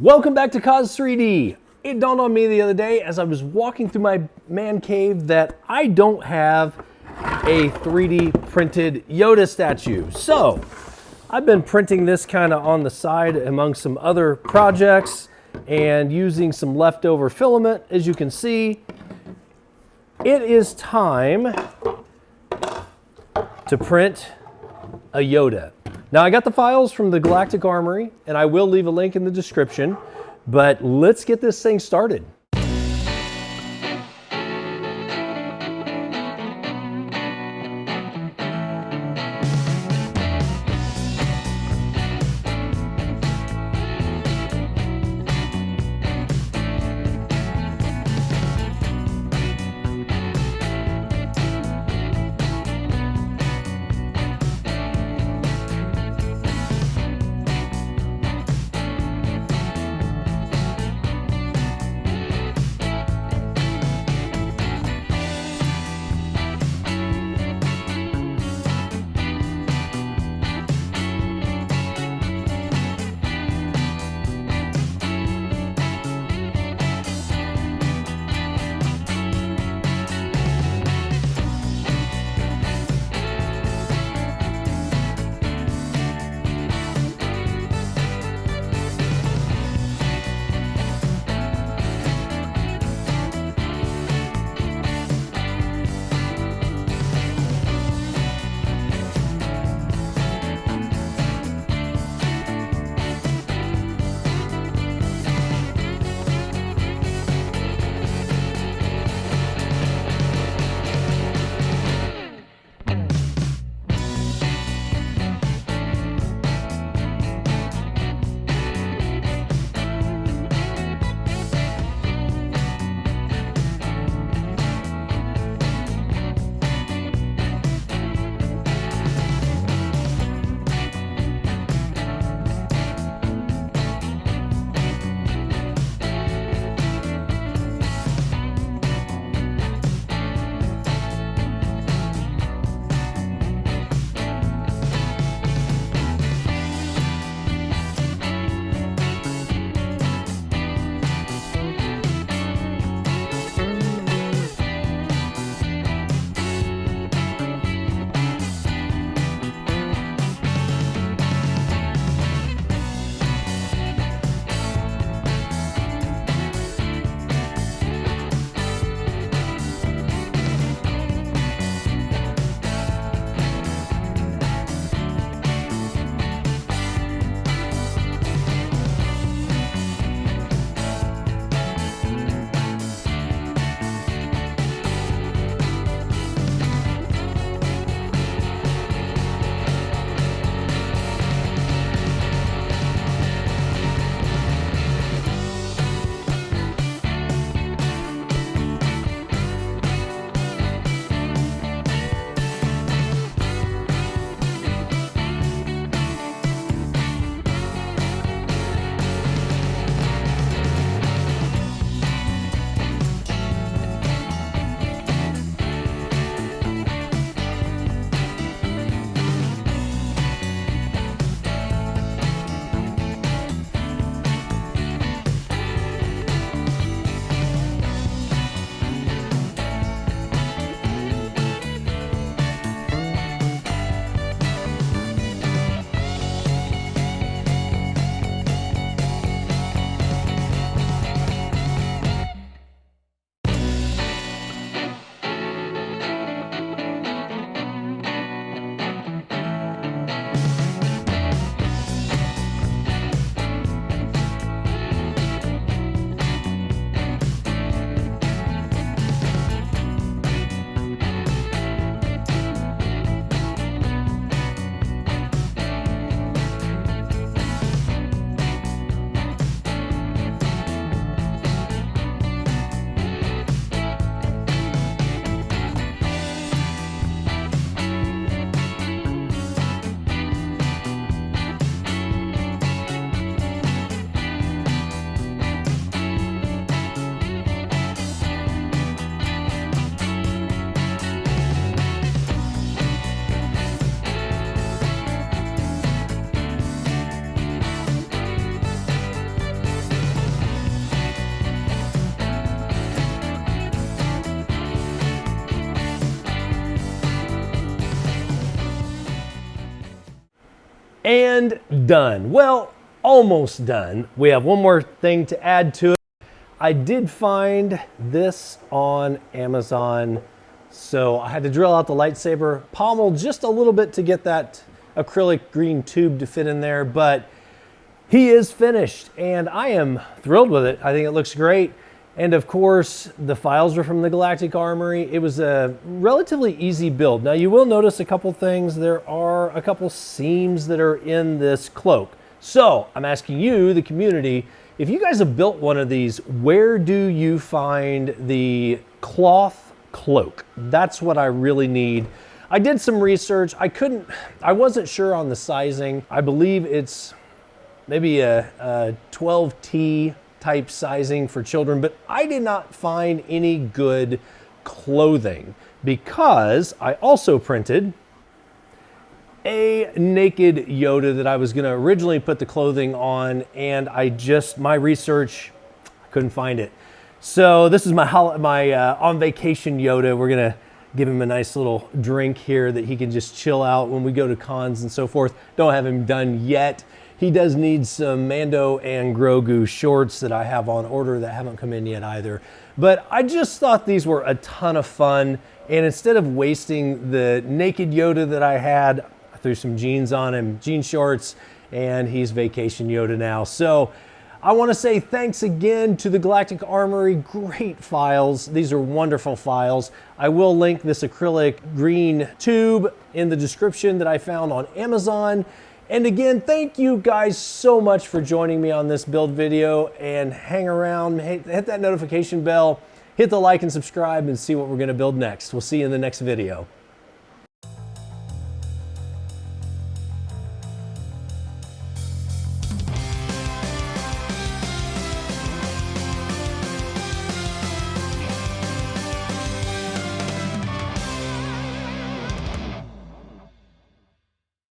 Welcome back to Cause 3D. It dawned on me the other day as I was walking through my man cave that I don't have a 3D printed Yoda statue. So I've been printing this kind of on the side among some other projects and using some leftover filament. As you can see, it is time to print a Yoda. Now I got the files from the Galactic Armory and I will leave a link in the description, but let's get this thing started. And done. Well, almost done. We have one more thing to add to it. I did find this on Amazon, so I had to drill out the lightsaber pommel just a little bit to get that acrylic green tube to fit in there, but he is finished and I am thrilled with it. I think it looks great. And of course, the files are from the Galactic Armory. It was a relatively easy build. Now you will notice a couple things. There are a couple seams that are in this cloak. So I'm asking you, the community, if you guys have built one of these, where do you find the cloth cloak? That's what I really need. I did some research. I wasn't sure on the sizing. I believe it's maybe a 12T type sizing for children, but I did not find any good clothing because I also printed a naked Yoda that I was going to originally put the clothing on, and my research, I couldn't find it. So this is my on vacation Yoda. We're going to give him a nice little drink here that he can just chill out when we go to cons and so forth. Don't have him done yet. He does need some Mando and Grogu shorts that I have on order that haven't come in yet either. But I just thought these were a ton of fun. And instead of wasting the naked Yoda that I had, I threw some jeans on him, jean shorts, and he's vacation Yoda now. So I want to say thanks again to the Galactic Armory. Great files. These are wonderful files. I will link this acrylic green tube in the description that I found on Amazon. And again, thank you guys so much for joining me on this build video, and hang around, hit that notification bell, hit the like and subscribe, and see what we're going to build next. We'll see you in the next video.